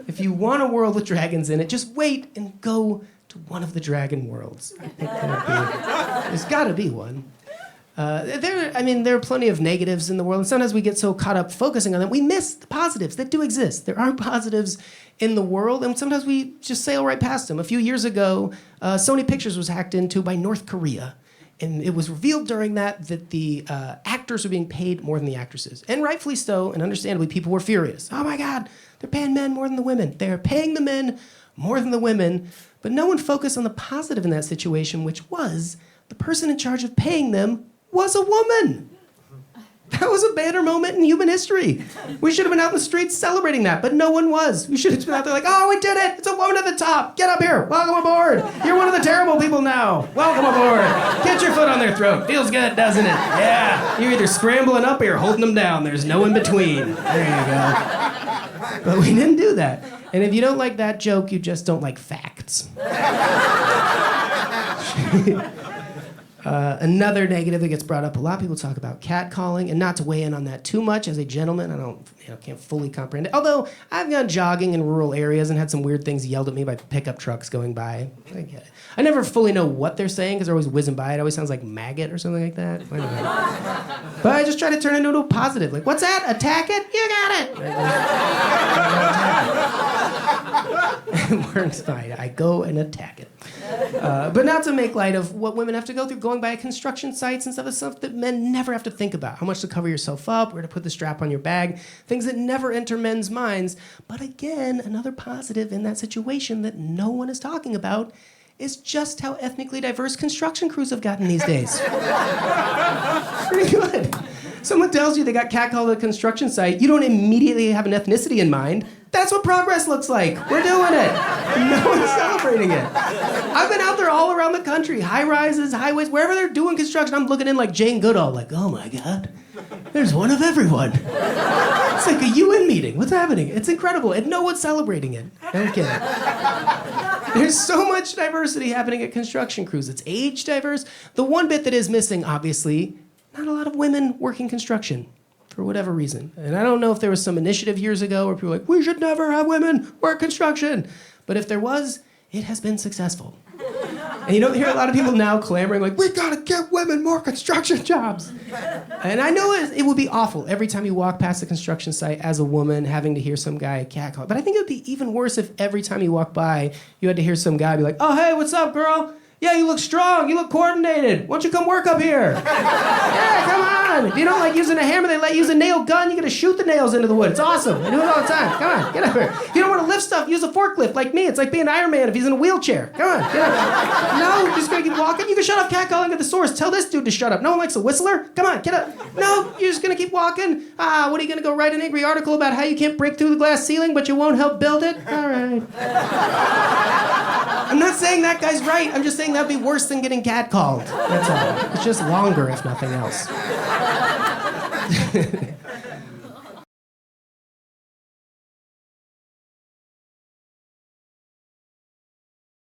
If you want a world with dragons in it, just wait and go to one of the dragon worlds. I think there's got to be one. There are plenty of negatives in the world, and sometimes we get so caught up focusing on them, we miss the positives that do exist. There are positives in the world, and sometimes we just sail right past them. A few years ago, Sony Pictures was hacked into by North Korea, and it was revealed during that the actors were being paid more than the actresses, and rightfully so, and understandably, people were furious. Oh my God, they're paying men more than the women. They're paying the men more than the women, but no one focused on the positive in that situation, which was the person in charge of paying them was a woman. That was a banner moment in human history. We should have been out in the streets celebrating that, but no one was. We should have been out there like, oh, we did it. It's a woman at the top. Get up here. Welcome aboard. You're one of the terrible people now. Welcome aboard. Get your foot on their throat. Feels good, doesn't it? Yeah. You're either scrambling up or you're holding them down. There's no in between. There you go. But we didn't do that. And if you don't like that joke, you just don't like facts. Another negative that gets brought up, a lot of people talk about catcalling, and not to weigh in on that too much as a gentleman, can't fully comprehend it. Although I've gone jogging in rural areas and had some weird things yelled at me by pickup trucks going by. I get it. I never fully know what they're saying because they're always whizzing by. It always sounds like maggot or something like that. But I just try to turn it into a positive. Like, what's that? Attack it? You got it. It works fine. I go and attack it. But not to make light of what women have to go through going by construction sites and stuff that men never have to think about. How much to cover yourself up, where to put the strap on your bag, things that never enter men's minds. But again, another positive in that situation that no one is talking about is just how ethnically diverse construction crews have gotten these days. Pretty good. Someone tells you they got catcalled at a construction site, you don't immediately have an ethnicity in mind. That's what progress looks like. We're doing it. No one's celebrating it. I've been out there all around the country, high-rises, highways, wherever they're doing construction, I'm looking in like Jane Goodall, like, oh my God, there's one of everyone. It's like a UN meeting. What's happening? It's incredible, and no one's celebrating it. Don't get it. There's so much diversity happening at construction crews. It's age diverse. The one bit that is missing, obviously, not a lot of women working construction. For whatever reason. And I don't know if there was some initiative years ago where people were like, we should never have women work construction. But if there was, it has been successful. And you don't hear a lot of people now clamoring like, we gotta give women more construction jobs. And I know it would be awful every time you walk past a construction site as a woman having to hear some guy catcall. But I think it would be even worse if every time you walk by, you had to hear some guy be like, oh, hey, what's up, girl? Yeah, you look strong. You look coordinated. Why don't you come work up here? Yeah, come on. If you don't like using a hammer, they let you use a nail gun. You gotta shoot the nails into the wood. It's awesome. I do it all the time. Come on, get up here. If you don't want to lift stuff, use a forklift like me. It's like being Iron Man if he's in a wheelchair. Come on, get up. No, you're just gonna keep walking. You can shut up catcalling at the source. Tell this dude to shut up. No one likes a whistler. Come on, get up. No, you're just gonna keep walking. What are you gonna go write an angry article about how you can't break through the glass ceiling, but you won't help build it? All right. I'm not saying that guy's right. I'm just saying that'd be worse than getting catcalled. That's all. It's just longer, if nothing else.